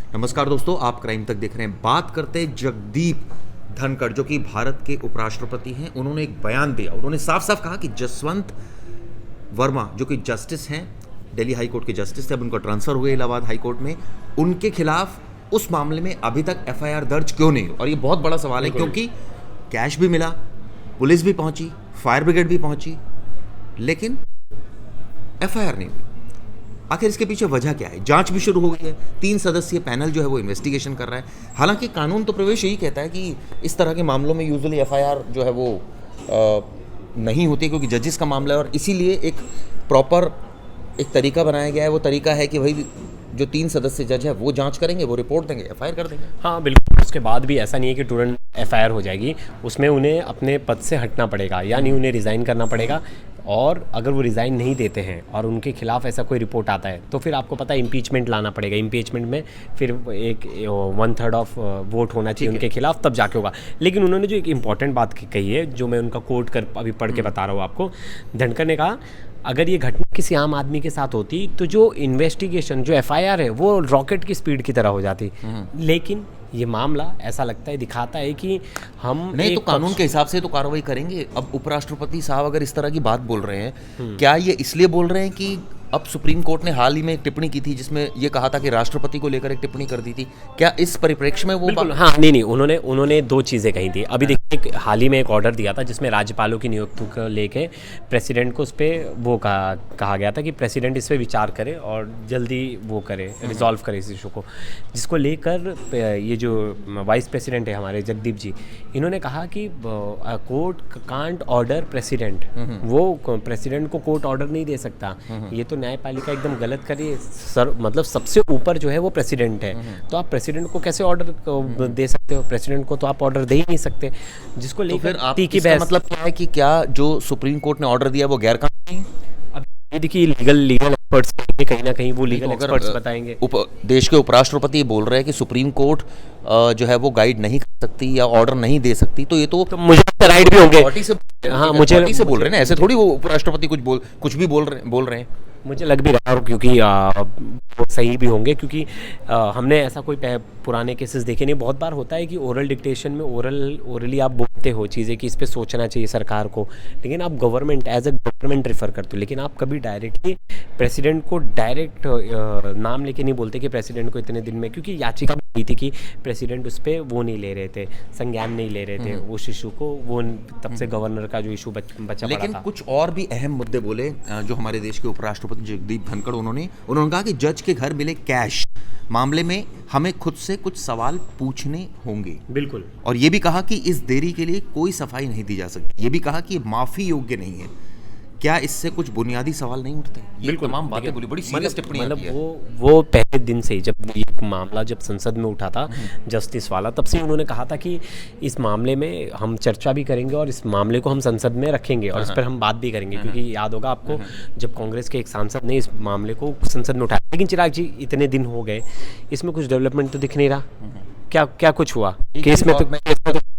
नमस्कार दोस्तों, आप क्राइम तक देख रहे हैं। बात करते हैं जगदीप धनखड़, जो कि भारत के उपराष्ट्रपति हैं। उन्होंने एक बयान दिया। उन्होंने साफ साफ कहा कि जसवंत वर्मा, जो कि जस्टिस हैं, दिल्ली हाई कोर्ट के जस्टिस थे, अब उनका ट्रांसफर हुए इलाहाबाद हाई कोर्ट में, उनके खिलाफ उस मामले में अभी तक एफआईआर दर्ज क्यों नहीं? और ये बहुत बड़ा सवाल है, क्योंकि कैश भी मिला, पुलिस भी पहुंची, फायर ब्रिगेड भी पहुंची, लेकिन एफआईआर नहीं हुई। आखिर इसके पीछे वजह क्या है? जांच भी शुरू हो गई है, 3 सदस्यीय पैनल जो है वो इन्वेस्टिगेशन कर रहा है। हालांकि कानून तो प्रवेश यही कहता है कि इस तरह के मामलों में यूजुअली एफआईआर जो है वो नहीं होती, क्योंकि जजेस का मामला है, और इसीलिए एक प्रॉपर एक तरीका बनाया गया है। वो तरीका है कि भाई जो 3 सदस्य जज है वो जांच करेंगे, वो रिपोर्ट देंगे, एफआईआर कर देंगे। हाँ बिल्कुल, उसके बाद भी ऐसा नहीं है कि तुरंत एफआईआर हो जाएगी। उसमें उन्हें अपने पद से हटना पड़ेगा, यानी उन्हें रिज़ाइन करना पड़ेगा। और अगर वो रिज़ाइन नहीं देते हैं और उनके खिलाफ ऐसा कोई रिपोर्ट आता है तो फिर आपको पता है इम्पीचमेंट लाना पड़ेगा। इम्पीचमेंट में फिर एक 1/3 ऑफ वोट होना चाहिए उनके खिलाफ, तब जाके होगा। लेकिन उन्होंने जो एक इम्पॉर्टेंट बात कही है, जो मैं उनका कोट कर अभी पढ़ के बता रहा हूँ आपको। धनखड़ ने कहा, अगर ये घटना किसी आम आदमी के साथ होती तो जो इन्वेस्टिगेशन, जो एफआईआर है, वो रॉकेट की स्पीड की तरह हो जाती। लेकिन ये मामला ऐसा लगता है, दिखाता है कि हम नहीं तो कानून के हिसाब से तो कार्रवाई करेंगे। अब उपराष्ट्रपति साहब अगर इस तरह की बात बोल रहे हैं, क्या ये इसलिए बोल रहे हैं कि अब सुप्रीम कोर्ट ने हाल ही में एक टिप्पणी की थी जिसमें ये कहा था कि राष्ट्रपति को लेकर एक टिप्पणी कर दी थी? क्या इस परिप्रेक्ष्य में वो हाँ, नहीं, उन्होंने 2 चीज़ें कही थी। अभी देखिए, हाल ही में एक ऑर्डर दिया था जिसमें राज्यपालों की नियुक्ति को लेके प्रेसिडेंट को उस पर वो कहा गया था कि प्रेसिडेंट इस पर विचार करे और जल्दी वो करे, रिजॉल्व करे इस इशू को, जिसको लेकर ये जो वाइस प्रेसिडेंट है हमारे जगदीप जी, इन्होंने कहा कि कोर्ट कांट ऑर्डर प्रेसिडेंट, वो प्रेसिडेंट को कोर्ट ऑर्डर नहीं दे सकता। ये तो न्यायपालिका एकदम गलत करिए सर, मतलब सबसे ऊपर जो है वो प्रेसिडेंट है, तो आप प्रेसिडेंट को कैसे ऑर्डर दे सकते हो? प्रेसिडेंट को तो आप ऑर्डर दे ही नहीं सकते, जिसको लेकर तीखी बहस। मतलब क्या है कि क्या जो सुप्रीम कोर्ट ने ऑर्डर दिया वो गैर कानूनी है? अब ये देखिए, लीगल एक्सपर्ट्स कहीं ना कहीं वो लीगल एक्सपर्ट्स बताएंगे। देश के उपराष्ट्रपति बोल रहे हैं कि सुप्रीम कोर्ट जो है वो गाइड नहीं कर सकती या ऑर्डर नहीं दे सकती, तो ये तो मुझे राइट भी होंगे। हाँ, मुझे से बोल रहे हैं ना, ऐसे थोड़ी वो उपराष्ट्रपति कुछ भी बोल रहे हैं। मुझे लग भी रहा है, क्योंकि वो सही भी होंगे, क्योंकि हमने ऐसा कोई पुराने केसेस देखे नहीं। बहुत बार होता है कि ओरल डिक्टेशन में ओरली आप बोलते हो चीज़ें कि इस पे सोचना चाहिए सरकार को, लेकिन आप government as a government refer करते हो, लेकिन आप कभी डायरेक्टली प्रेसिडेंट को डायरेक्ट नाम लेके नहीं बोलते कि प्रेसिडेंट को इतने दिन में, क्योंकि याचिका भी थी कि प्रेसिडेंट उस पर वो नहीं ले रहे थे, संज्ञान नहीं ले रहे थे उस इशू को, वो तब से गवर्नर का जो इशू बचा। लेकिन कुछ और भी अहम मुद्दे बोले जो हमारे देश के उपराष्ट्रपति जगदीप धनखड़, उन्होंने कहा कि जज के घर मिले कैश मामले में हमें खुद से कुछ सवाल पूछने होंगे। बिल्कुल। और ये भी कहा कि इस देरी के लिए कोई सफाई नहीं दी जा सकती। ये भी कहा कि ये माफी योग्य नहीं है। क्या इससे कुछ बुनियादी सवाल नहीं उठते? ये तमाम बातें बोली, बड़ी सीरियस टिप्पणी। मतलब वो पहले दिन से ही, जब ये मामला जब संसद में उठा था जस्टिस वाला, तब से उन्होंने कहा था कि इस मामले में हम चर्चा भी करेंगे और इस मामले को हम संसद में रखेंगे और इस पर हम बात भी करेंगे, क्योंकि याद होगा आपको जब कांग्रेस के एक सांसद ने इस मामले को संसद में उठाया। लेकिन चिराग जी, इतने दिन हो गए, इसमें कुछ डेवलपमेंट तो दिख नहीं रहा। क्या कुछ हुआ केस में?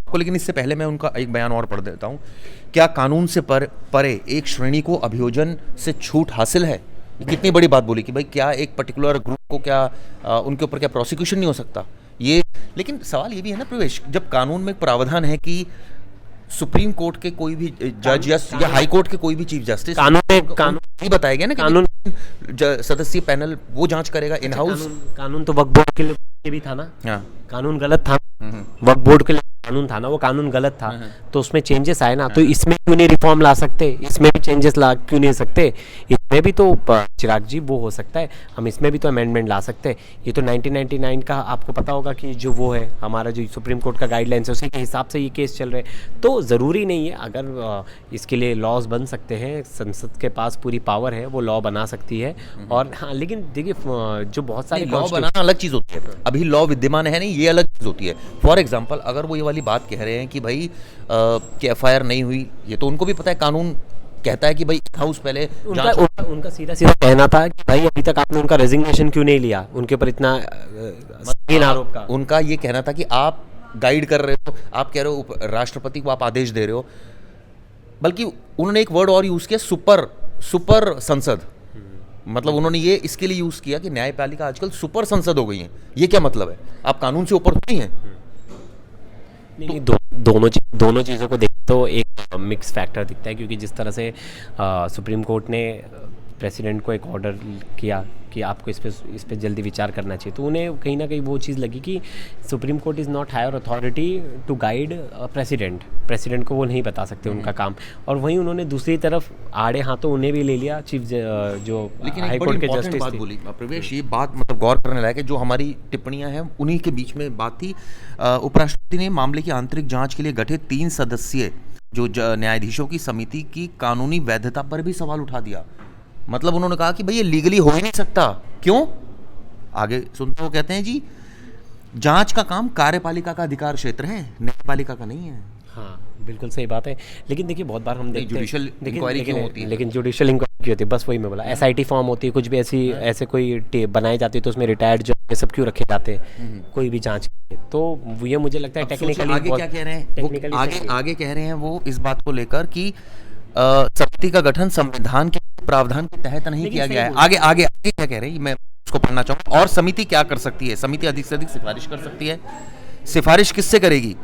तो लेकिन इससे पहले मैं उनका एक बयान और पढ़ देता हूँ। क्या कानून से परे एक श्रेणी को अभियोजन से छूट हासिल है? कितनी बड़ी बात बोली कि भाई क्या एक पर्टिकुलर ग्रुप को क्या उनके ऊपर क्या प्रोसिक्यूशन नहीं हो सकता? ये लेकिन सवाल ये भी है ना प्रवेश, जब कानून में एक प्रावधान है कि सुप्रीम कोर्ट के कोई भी जज या हाई कोर्ट के कोई भी चीफ जस्टिस, कानून ही बताया गया ना, कानून सदस्यीय पैनल वो जांच करेगा इन हाउस। कानून तो वक्फ बोर्ड के लिए भी था ना। हाँ। कानून गलत था, वक्फ बोर्ड के लिए कानून था ना, वो कानून गलत था, तो उसमें चेंजेस आए ना, तो इसमें क्यों नहीं रिफॉर्म ला सकते? इसमें भी चेंजेस ला क्यों नहीं सकते? इसमें भी तो चिराग जी वो हो सकता है, हम इसमें भी तो अमेंडमेंट ला सकते हैं। ये तो 1999 का आपको पता होगा कि जो वो है हमारा जो सुप्रीम कोर्ट का गाइडलाइंस है, उसी के हिसाब से ये केस चल रहे हैं। तो ज़रूरी नहीं है, अगर इसके लिए लॉज बन सकते हैं, संसद के पास पूरी पावर है, वो लॉ बना सकती है। और हाँ, लेकिन देखिए, जो बहुत सारी लॉ बनाना अलग चीज़ होती है, अभी लॉ विद्यमान है नहीं, ये अलग चीज़ होती है। फॉर एग्जाम्पल, अगर वो ये वाली बात कह रहे हैं कि भाई कि एफआईआर नहीं हुई, ये तो उनको भी पता है, कानून कहता है कि भाई हाउस पहले उनका सीधा कहना था कि भाई अभी तक आपने उनका रेजिग्नेशन क्यों नहीं लिया, उनके ऊपर इतना आरोप का। उनका ये कहना था कि आप गाइड कर रहे हो, आप कह रहे हो राष्ट्रपति को आप आदेश दे रहे हो, बल्कि उन्होंने एक वर्ड और यूज किया, सुपर संसद। मतलब उन्होंने ये इसके लिए यूज़ किया कि न्यायपालिका आजकल सुपर संसद हो गई है। ये क्या मतलब है? आप कानून से ऊपर नहीं हैं। नहीं, दोनों चीज़ों को देख तो एक मिक्स फैक्टर दिखता है, क्योंकि जिस तरह से सुप्रीम कोर्ट ने प्रेसिडेंट को एक ऑर्डर किया कि आपको इस पे जल्दी विचार करना चाहिए, तो उन्हें कहीं ना कहीं वो चीज़ लगी कि Supreme Court is not higher authority to guide president को वो नहीं बता सकते उनका काम। और वहीं उन्होंने दूसरी तरफ आड़े हाथों उन्हें भी ले लिया चीफ जो हाई कोर्ट के जस्टिस बात बोली प्रवेश, ये बात मतलब गौर करने लायक है। जो हमारी टिप्पणियां हैं उन्हीं के बीच में बात थी। उपराष्ट्रपति ने मामले की आंतरिक जांच के लिए गठित 3 सदस्यीय जो न्यायाधीशों की समिति की कानूनी वैधता पर भी सवाल उठा दिया। मतलब उन्होंने कहा कि भाई ये लीगली हो ही नहीं सकता। क्यों? आगे सुनते हो, कहते हैं जी जांच का काम कार्यपालिका का अधिकार क्षेत्र है, न्यायपालिका का नहीं है। हाँ, बिल्कुल सही बात है। लेकिन देखिए बहुत बार हम देखते हैं जुडिशियल इंक्वायरी क्यों होती है? लेकिन जुडिशियल इंक्वायरी क्यों होती है? बस वही मैं बोला, एसआईटी फॉर्म होती है, कुछ भी ऐसे कोई बनाई जाती है तो उसमें रिटायर्ड जो ये सब क्यों रखे जाते हैं कोई भी जांच। तो ये मुझे लगता है टेक्निकली आगे क्या कह रहे हैं, आगे कह रहे हैं वो इस बात को लेकर कि समिति का गठन संविधान के प्रावधान के तहत नहीं किया गया है। आगे क्या कह रहे हैं मैं उसको पढ़ना चाहूंगा। और समिति क्या कर सकती है? समिति अधिक से अधिक सिफारिश कर सकती है। सिफारिश किससे करेगी,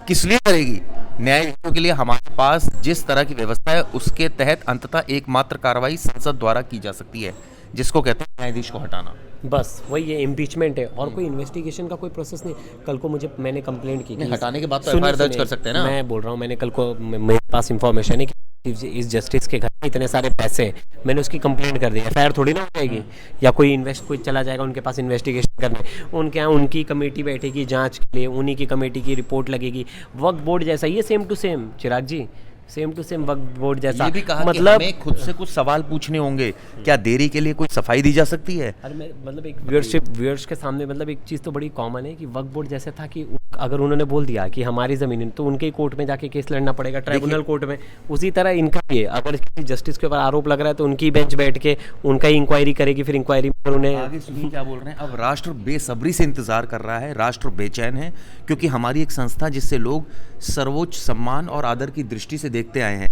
किस लिए करेगी? न्यायाधीशों के लिए हमारे पास जिस तरह की व्यवस्था है उसके तहत अंततः एकमात्र कार्रवाई संसद द्वारा की जा सकती है, जिसको कहते हैं न्यायाधीश को हटाना। बस वही ये इम्पीचमेंट है और कोई इन्वेस्टिगेशन का कोई प्रोसेस नहीं। कल को मैंने कंप्लेंट की हटाने के बाद तो एफआईआर दर्ज कर सकते हैं ना। मैं बोल रहा हूँ, मैंने कल को मेरे पास इंफॉर्मेशन है कि इस जस्टिस के घर में इतने सारे पैसे, मैंने उसकी कंप्लेंट कर दी, एफआईआर थोड़ी ना हो जाएगी। या कोई चला जाएगा उनके पास इन्वेस्टिगेशन करने, उनके यहाँ उनकी कमेटी बैठेगी जांच के लिए, उन्हीं की कमेटी की रिपोर्ट लगेगी। वक्फ बोर्ड जैसा ये same to same, Chirag ji, same to same वक्फ बोर्ड जैसा। ये भी कहा मतलब कि हमें खुद से कुछ सवाल पूछने होंगे, क्या देरी के लिए कोई सफाई दी जा सकती है? अरे मैं मतलब एक व्यूअर्स के सामने मतलब एक चीज़ तो बड़ी कॉमन है कि वक्फ बोर्ड जैसे था कि अगर उन्होंने बोल दिया कि हमारी ज़मीन, तो उनके कोर्ट में जाके केस लड़ना पड़ेगा, ट्राइब्यूनल कोर्ट में। उसी तरह इनका ये, अगर किसी जस्टिस के ऊपर आरोप लग रहा है तो उनकी बेंच बैठ के उनका ही इंक्वायरी करेगी, फिर इंक्वायरी में उन्हें आगे सुनिए क्या बोल रहे हैं। अब राष्ट्र बेसब्री से इंतजार कर रहा है, राष्ट्र बेचैन है, क्योंकि हमारी एक संस्था जिससे लोग सर्वोच्च सम्मान और आदर की दृष्टि से देखते आए हैं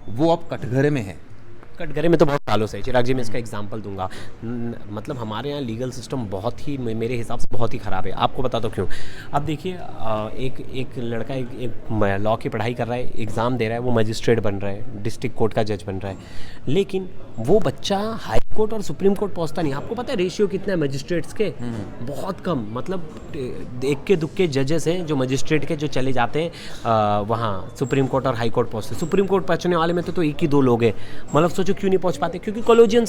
वो अब कटघरे में है। कटघरे में तो बहुत सालों से। चिराग जी मैं इसका एग्जांपल दूंगा। मतलब हमारे यहाँ लीगल सिस्टम बहुत ही, मेरे हिसाब से बहुत ही ख़राब है। आपको बता दो क्यों। अब देखिए एक लड़का एक लॉ की पढ़ाई कर रहा है, एग्ज़ाम दे रहा है, वो मजिस्ट्रेट बन रहा है, डिस्ट्रिक्ट कोर्ट का जज बन रहा है, लेकिन वो बच्चा हाई कोर्ट और सुप्रीम कोर्ट पहुंचता नहीं। आपको पता है रेशियो कितना है मजिस्ट्रेट्स के? बहुत कम। मतलब इक्के दुक्के जजेस हैं जो मजिस्ट्रेट के जो चले जाते हैं वहाँ सुप्रीम कोर्ट और हाई कोर्ट पहुँचते। सुप्रीम कोर्ट पहुँचने वाले में तो एक ही 2 लोग हैं। मतलब सोचो क्यों नहीं पहुँच पाते? क्योंकि कॉलेजियन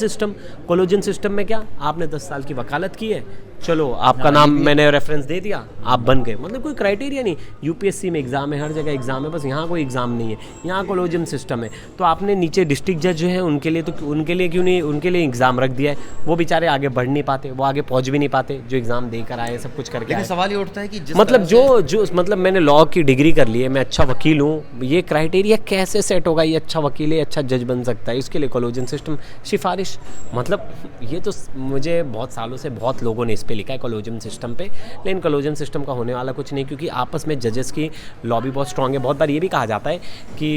सिस्टम में क्या, आपने 10 साल की वकालत की है, चलो आपका नाम मैंने रेफरेंस दे दिया, आप बन गए। मतलब कोई क्राइटेरिया नहीं। यूपीएससी में एग्जाम है, हर जगह एग्जाम है, बस यहाँ कोई एग्जाम नहीं है, यहाँ कॉलेजियन सिस्टम है। तो आपने नीचे डिस्ट्रिक्ट जज जो है उनके लिए क्यों नहीं, उनके लिए एग्जाम रख दिया है। वो बेचारे आगे बढ़ नहीं पाते, वो आगे पहुँच भी नहीं पाते, जो एग्जाम देकर आए, सब कुछ करके आए। सवाल ये उठता है कि मतलब जो मतलब मैंने लॉ की डिग्री कर ली है, मैं अच्छा वकील हूँ, ये क्राइटेरिया कैसे सेट होगा? ये अच्छा वकील है, अच्छा जज बन सकता है, इसके लिए कॉलेजियन सिस्टम, सिफारिश। मतलब ये तो मुझे बहुत सालों से बहुत लोगों ने इस पे लिखा है कॉलेजियम सिस्टम पे, लेकिन कॉलेजियम सिस्टम का होने वाला कुछ नहीं, क्योंकि आपस में जजेस की लॉबी बहुत स्ट्रांग है। बहुत बार ये भी कहा जाता है कि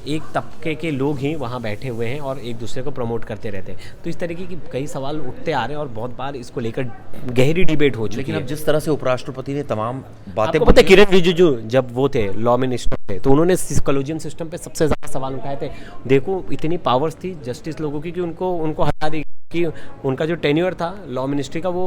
एक तबके के लोग ही वहाँ बैठे हुए हैं और एक दूसरे को प्रमोट करते रहते हैं। तो इस तरीके की कई सवाल उठते आ रहे हैं और बहुत बार इसको लेकर गहरी डिबेट हो चुकी है। लेकिन अब जिस तरह से उपराष्ट्रपति ने तमाम बातें, आपको पता है किरण रिजिजू जब वो थे लॉ मिनिस्टर थे, तो उन्होंने कॉलेजियम सिस्टम पे सबसे ज़्यादा सवाल उठाए थे। देखो इतनी पावर्स थी जस्टिस लोगों की कि उनको हटा दी, कि उनका जो टेन्योर था लॉ मिनिस्ट्री का वो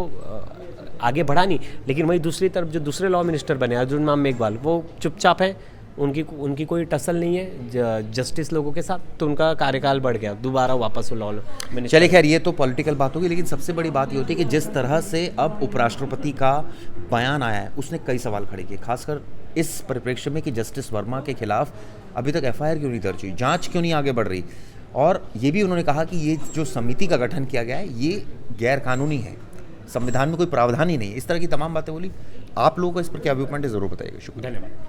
आगे बढ़ा नहीं। लेकिन वही दूसरी तरफ जो दूसरे लॉ मिनिस्टर बने, अर्जुन राम मेघवाल, वो चुपचाप है, उनकी कोई टसल नहीं है जस्टिस लोगों के साथ, तो उनका कार्यकाल बढ़ गया, दोबारा वापस लॉ मिनिस्टर। चलिए खैर ये तो पॉलिटिकल बात होगी, लेकिन सबसे बड़ी बात ये होती है कि जिस तरह से अब उपराष्ट्रपति का बयान आया है उसने कई सवाल खड़े किए, खासकर इस परिप्रेक्ष्य में कि जस्टिस वर्मा के खिलाफ अभी तक एफआईआर क्यों नहीं दर्ज हुई, जांच क्यों नहीं आगे बढ़ रही। और ये भी उन्होंने कहा कि ये जो समिति का गठन किया गया है ये गैर कानूनी है, संविधान में कोई प्रावधान ही नहीं है। इस तरह की तमाम बातें बोली। आप लोगों का इस पर क्या व्यू पॉइंट है, जरूर बताइएगा। शुक्रिया, धन्यवाद।